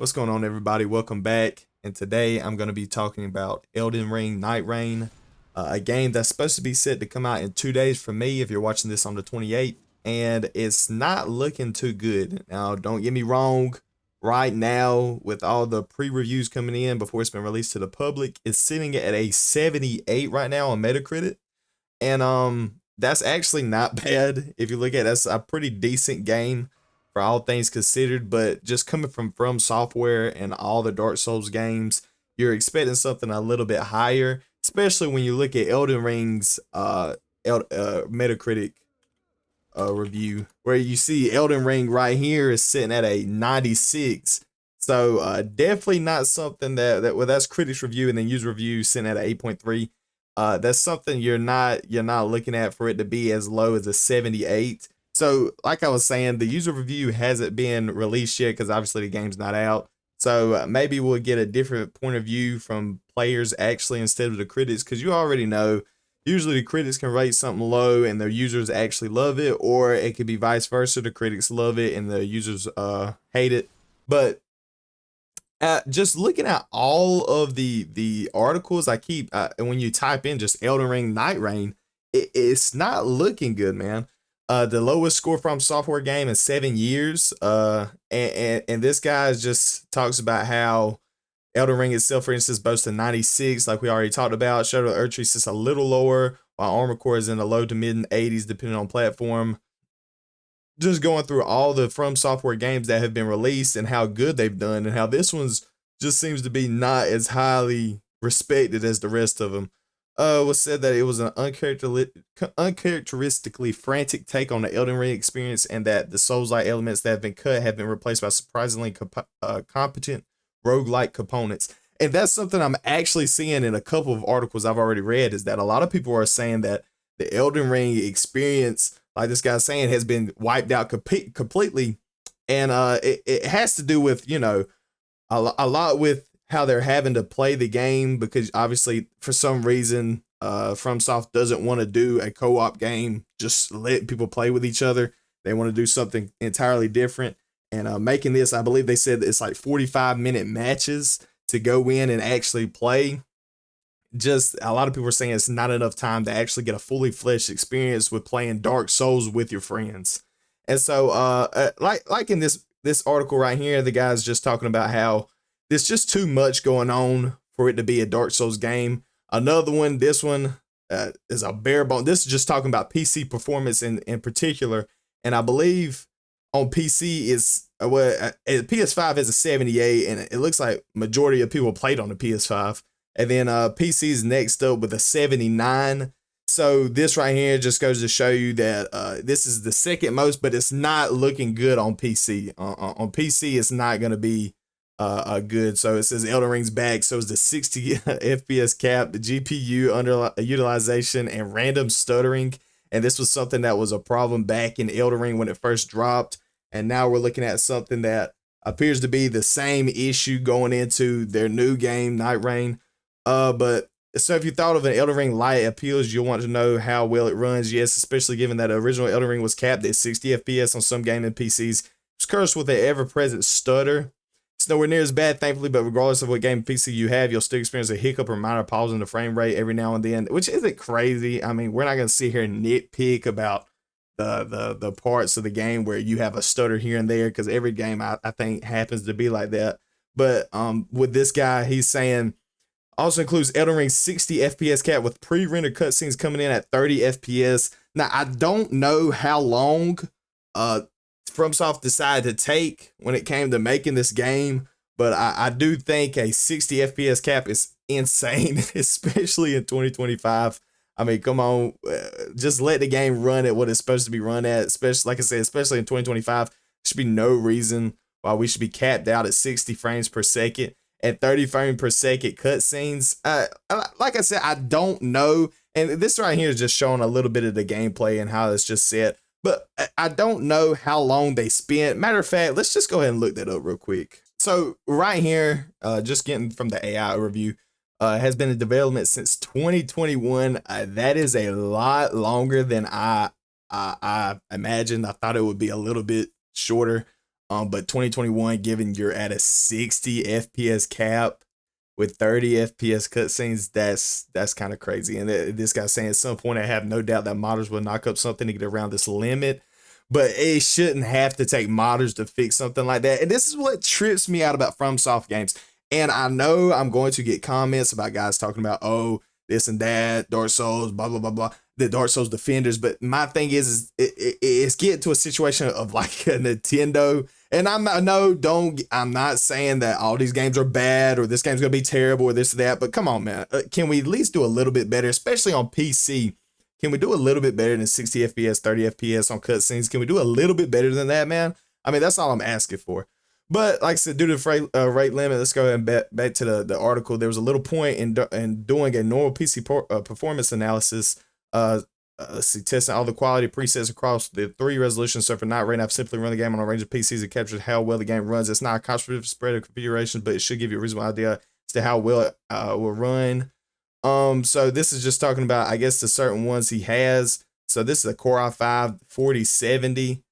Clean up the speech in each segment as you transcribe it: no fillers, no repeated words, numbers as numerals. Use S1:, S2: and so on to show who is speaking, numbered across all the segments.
S1: What's going on, everybody? Welcome back. And today I'm going to be talking about Elden Ring Nightreign, a game that's supposed to be set to come out in 2 days for me if you're watching this on the 28th. And it's not looking too good. Now, don't get me wrong. Right now, with all the pre-reviews coming in before it's been released to the public, it's sitting at a 78 right now on Metacritic. And that's actually not bad if you look at it. That's a pretty decent game for all things considered, but just coming from Software and all the Dark Souls games, you're expecting something a little bit higher, especially when you look at Elden Ring's Metacritic review, where you see Elden Ring right here is sitting at a 96. So definitely not something well, that's critics review, and then user review sitting at an 8.3. That's something you're not looking at for it to be as low as a 78. So, like I was saying, the user review hasn't been released yet because obviously the game's not out. So maybe we'll get a different point of view from players actually instead of the critics, because you already know usually the critics can rate something low and the users actually love it, or it could be vice versa. The critics love it and the users hate it. But just looking at all of the articles I keep, and when you type in just Elden Ring Nightreign, it's not looking good, man. The lowest score from software game in 7 years. And this guy just talks about how Elden Ring itself, for instance, boasts a 96, like we already talked about. Shadow of the Earth is a little lower, while Armor Core is in the low to mid 80s, depending on platform. Just going through all the From Software games that have been released and how good they've done, and how this one's just seems to be not as highly respected as the rest of them. Was said that it was an uncharacteristically frantic take on the Elden Ring experience, and that the Souls-like elements that have been cut have been replaced by surprisingly competent roguelike components. And that's something I'm actually seeing in a couple of articles I've already read, is that a lot of people are saying that the Elden Ring experience, like this guy's saying, has been wiped out completely. And it has to do with, a lot with how they're having to play the game, because obviously for some reason FromSoft doesn't want to do a co-op game, just let people play with each other. They want to do something entirely different, and making this, I believe they said it's like 45-minute matches to go in and actually play. Just a lot of people are saying it's not enough time to actually get a fully fleshed experience with playing Dark Souls with your friends. And so like in this article right here, the guy's just talking about how there's just too much going on for it to be a Dark Souls game. Another one, this one is a bare bone. This is just talking about PC performance in particular. And I believe on PC is PS5 has a 78, and it looks like majority of people played on the PS5. And then PC's next up with a 79. So this right here just goes to show you that this is the second most, but it's not looking good on PC. On PC, it's not going to be good. So it says Elden Ring's back. So it's the 60 FPS cap, the GPU underutilization, and random stuttering. And this was something that was a problem back in Elden Ring when it first dropped. And now we're looking at something that appears to be the same issue going into their new game, Nightreign. But so if you thought of an Elden Ring Light appeals, you'll want to know how well it runs. Yes, especially given that original Elden Ring was capped at 60 FPS on some gaming PCs. It's cursed with an ever-present stutter. It's nowhere near as bad, thankfully, but regardless of what game PC you have, you'll still experience a hiccup or minor pause in the frame rate every now and then, which isn't crazy. I mean, we're not going to sit here and nitpick about the parts of the game where you have a stutter here and there, because every game I think happens to be like that. But with this guy, he's saying also includes Elden Ring's 60 FPS cap with pre-rendered cutscenes coming in at 30 FPS. Now, I don't know how long FromSoft decided to take when it came to making this game, but I do think a 60 FPS cap is insane, especially in 2025. I mean, come on, just let the game run at what it's supposed to be run at, especially, like I said, especially in 2025. There should be no reason why we should be capped out at 60 frames per second and 30 frames per second cutscenes. Like I said, I don't know. And this right here is just showing a little bit of the gameplay and how it's just set. But I don't know how long they spent. Matter of fact, let's just go ahead and look that up real quick. So right here, just getting from the AI overview, has been in development since 2021. That is a lot longer than I imagined. I thought it would be a little bit shorter. But 2021, given you're at a 60 FPS cap with 30 FPS cutscenes, that's kind of crazy. And this guy's saying at some point, I have no doubt that modders will knock up something to get around this limit, but it shouldn't have to take modders to fix something like that. And this is what trips me out about FromSoft games. And I know I'm going to get comments about guys talking about, oh, this and that, Dark Souls, blah, blah, blah, blah, the Dark Souls defenders. But my thing is it's getting to a situation of like a Nintendo. And I'm not saying that all these games are bad or this game's going to be terrible or this or that. But come on, man. Can we at least do a little bit better, especially on PC? Can we do a little bit better than 60 FPS, 30 FPS on cutscenes? Can we do a little bit better than that, man? I mean, that's all I'm asking for. But like I said, due to the rate limit, let's go ahead and back to the article. There was a little point in doing a normal PC performance analysis. Let's see, testing all the quality presets across the 3 resolutions. So for Nightreign, I've simply run the game on a range of PCs that captures how well the game runs. It's not a concentrated spread of configurations, but it should give you a reasonable idea as to how well it will run. So this is just talking about, I guess, the certain ones he has. So this is a Core i5 4070.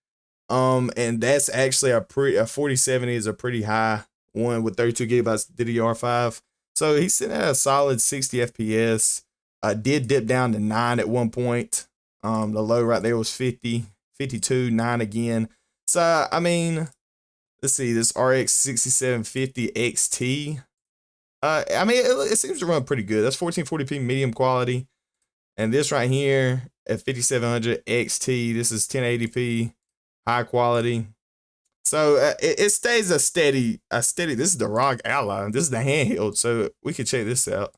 S1: And that's actually a 4070 is a pretty high one with 32 gigabytes DDR5. So he's sitting at a solid 60 FPS. Did dip down to 9 at one point. The low right there was 50, 52, 9 again. So, I mean, let's see, this RX 6750 XT. I mean, it seems to run pretty good. That's 1440p medium quality. And this right here at 5700 XT, this is 1080p high quality. So it stays a steady. This is the ROG Ally. This is the handheld. So we could check this out.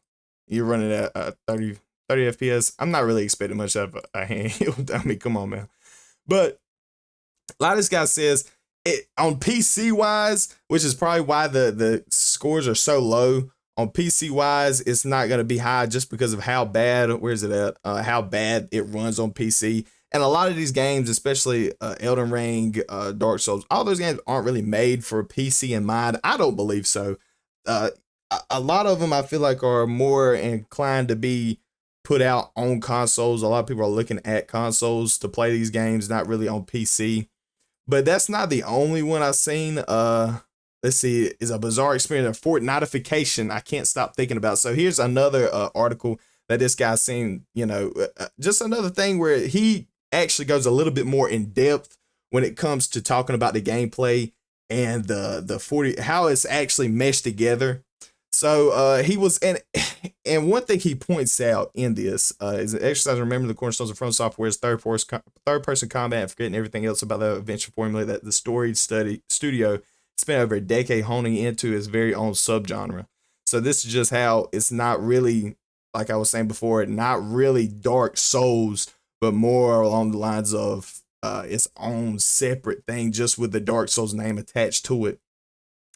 S1: You're running at 30 FPS. I'm not really expecting much out of a handheld. I mean, come on, man. But a lot of this guy says it on PC wise, which is probably why the scores are so low. On PC wise, it's not going to be high just because of how bad, where's it at? How bad it runs on PC. And a lot of these games, especially Elden Ring, Dark Souls, all those games aren't really made for PC in mind. I don't believe so. A lot of them I feel like are more inclined to be put out on consoles. A lot of people are looking at consoles to play these games, not really on PC. But that's not the only one I've seen. Let's see, is a bizarre experience of Fortnitification. I can't stop thinking about. So here's another article that this guy's seen, just another thing where he actually goes a little bit more in depth when it comes to talking about the gameplay and how it's actually meshed together. So he was, and one thing he points out in this is an exercise. Remember the cornerstones of From Software's third-person combat and forgetting everything else about the adventure formula that the story studio spent over a decade honing into its very own subgenre. So this is just how it's not really, like I was saying before, not really Dark Souls, but more along the lines of its own separate thing, just with the Dark Souls name attached to it.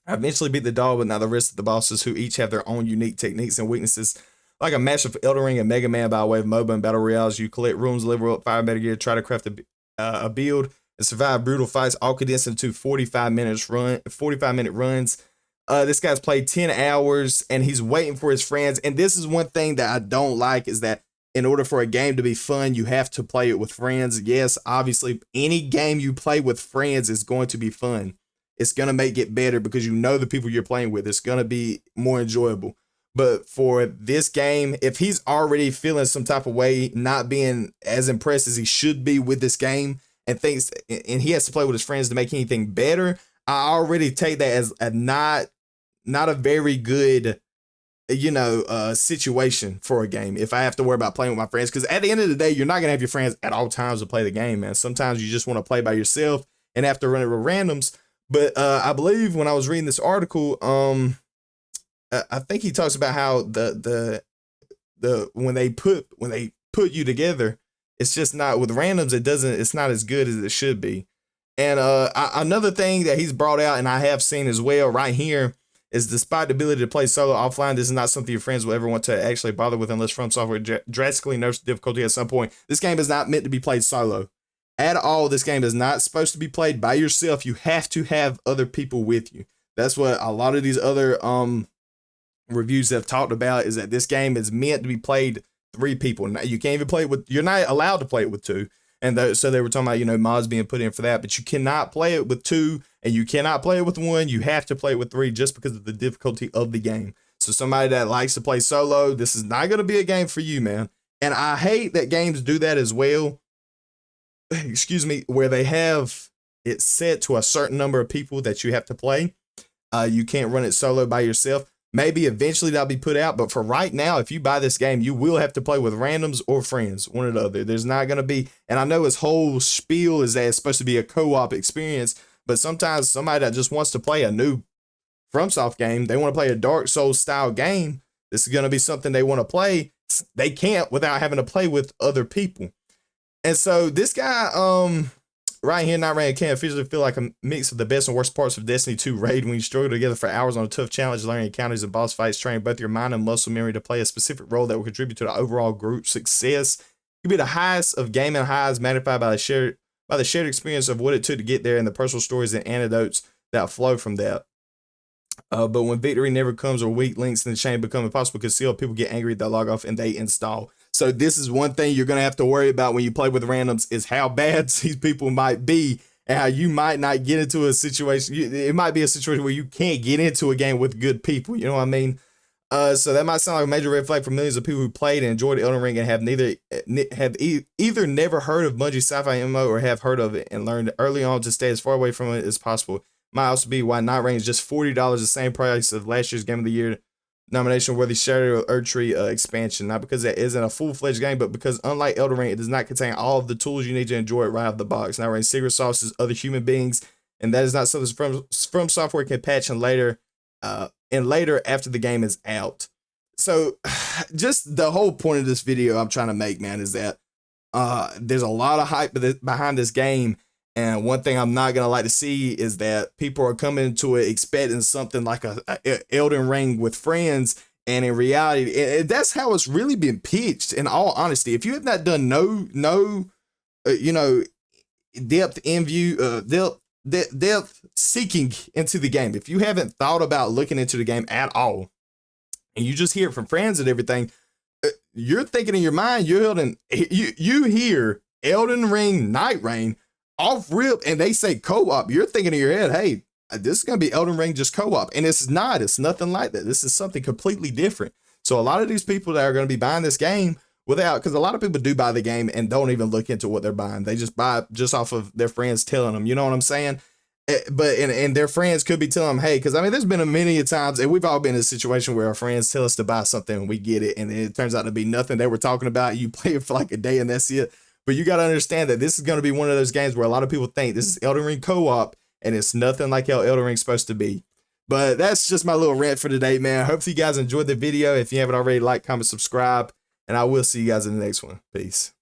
S1: I eventually beat the dog, but now the rest of the bosses, who each have their own unique techniques and weaknesses. Like a match of Elden Ring and Mega Man by way of MOBA and Battle Royales, you collect rooms, level up, fire better gear, try to craft a build, and survive brutal fights, all condensed into 45-minute runs. This guy's played 10 hours, and he's waiting for his friends. And this is one thing that I don't like, is that in order for a game to be fun, you have to play it with friends. Yes, obviously, any game you play with friends is going to be fun. It's going to make it better because you know the people you're playing with. It's going to be more enjoyable. But for this game, if he's already feeling some type of way, not being as impressed as he should be with this game, and he has to play with his friends to make anything better, I already take that as a not a very good, situation for a game. If I have to worry about playing with my friends, because at the end of the day, you're not gonna have your friends at all times to play the game, man. Sometimes you just want to play by yourself and have to run it with randoms. But I believe when I was reading this article, I think he talks about how the when they put you together, it's just not with randoms. It's not as good as it should be. And another thing that he's brought out, and I have seen as well right here, is despite the ability to play solo offline, this is not something your friends will ever want to actually bother with unless From Software drastically nerfs the difficulty at some point. This game is not meant to be played solo at all. This game is not supposed to be played by yourself. You have to have other people with you. That's what a lot of these other reviews have talked about, is that this game is meant to be played 3 people. Now, you can't even play it with, you're not allowed to play it with 2. And so they were talking about, you know, mods being put in for that, but you cannot play it with 2 and you cannot play it with 1. You have to play it with 3 just because of the difficulty of the game. So somebody that likes to play solo, this is not going to be a game for you, man. And I hate that games do that as well. Excuse me, where they have it set to a certain number of people that you have to play. You can't run it solo by yourself. Maybe eventually that'll be put out, but for right now, if you buy this game, you will have to play with randoms or friends, one or the other. There's not going to be, and I know his whole spiel is that it's supposed to be a co-op experience, but sometimes somebody that just wants to play a new FromSoft game, they want to play a Dark Souls style game, this is going to be something they want to play. They can't without having to play with other people. And so this guy, right here, Nightreign can officially feel like a mix of the best and worst parts of Destiny 2 raid when you struggle together for hours on a tough challenge, learning encounters and boss fights, training both your mind and muscle memory to play a specific role that will contribute to the overall group success. It can be the highest of gaming highs magnified by the shared experience of what it took to get there and the personal stories and anecdotes that flow from that. But when victory never comes or weak links in the chain become impossible to conceal, people get angry, they log off, and they install. So this is one thing you're going to have to worry about when you play with randoms is how bad these people might be and how you might not get into a situation. It might be a situation where you can't get into a game with good people. You know what I mean? So that might sound like a major red flag for millions of people who played and enjoyed Elden Ring and have either never heard of Bungie sci-fi MMO or have heard of it and learned early on to stay as far away from it as possible. Might also be why Nightreign is just $40, the same price of last year's Game of the Year nomination worthy Shadow of Erdtree expansion. Not because that isn't a full-fledged game, but because unlike Elden Ring, it does not contain all of the tools you need to enjoy it right out of the box. Nightreign's secret sauce is other human beings, and that is not something from software can patch in later after the game is out. So just the whole point of this video I'm trying to make, man, is that there's a lot of hype behind this game. And one thing I'm not going to like to see is that people are coming into it expecting something like a Elden Ring with friends. And in reality, that's how it's really been pitched, in all honesty. If you have not done depth seeking into the game, if you haven't thought about looking into the game at all, and you just hear it from friends and everything, you're thinking in your mind, you hear Elden Ring Nightreign off rip and they say co-op, you're thinking in your head, hey, this is going to be Elden Ring just co-op. And it's not. It's nothing like that. This is something completely different. So a lot of these people that are going to be buying this game because a lot of people do buy the game and don't even look into what they're buying. They just buy just off of their friends telling them, you know what I'm saying? But and their friends could be telling them, hey, because I mean, there's been many times, and we've all been in a situation where our friends tell us to buy something and we get it, and it turns out to be nothing they were talking about. You play it for like a day and that's it. But you got to understand that this is going to be one of those games where a lot of people think this is Elden Ring co-op, and it's nothing like how Elden Ring's supposed to be. But that's just my little rant for today, man. Hopefully you guys enjoyed the video. If you haven't already, like, comment, subscribe, and I will see you guys in the next one. Peace.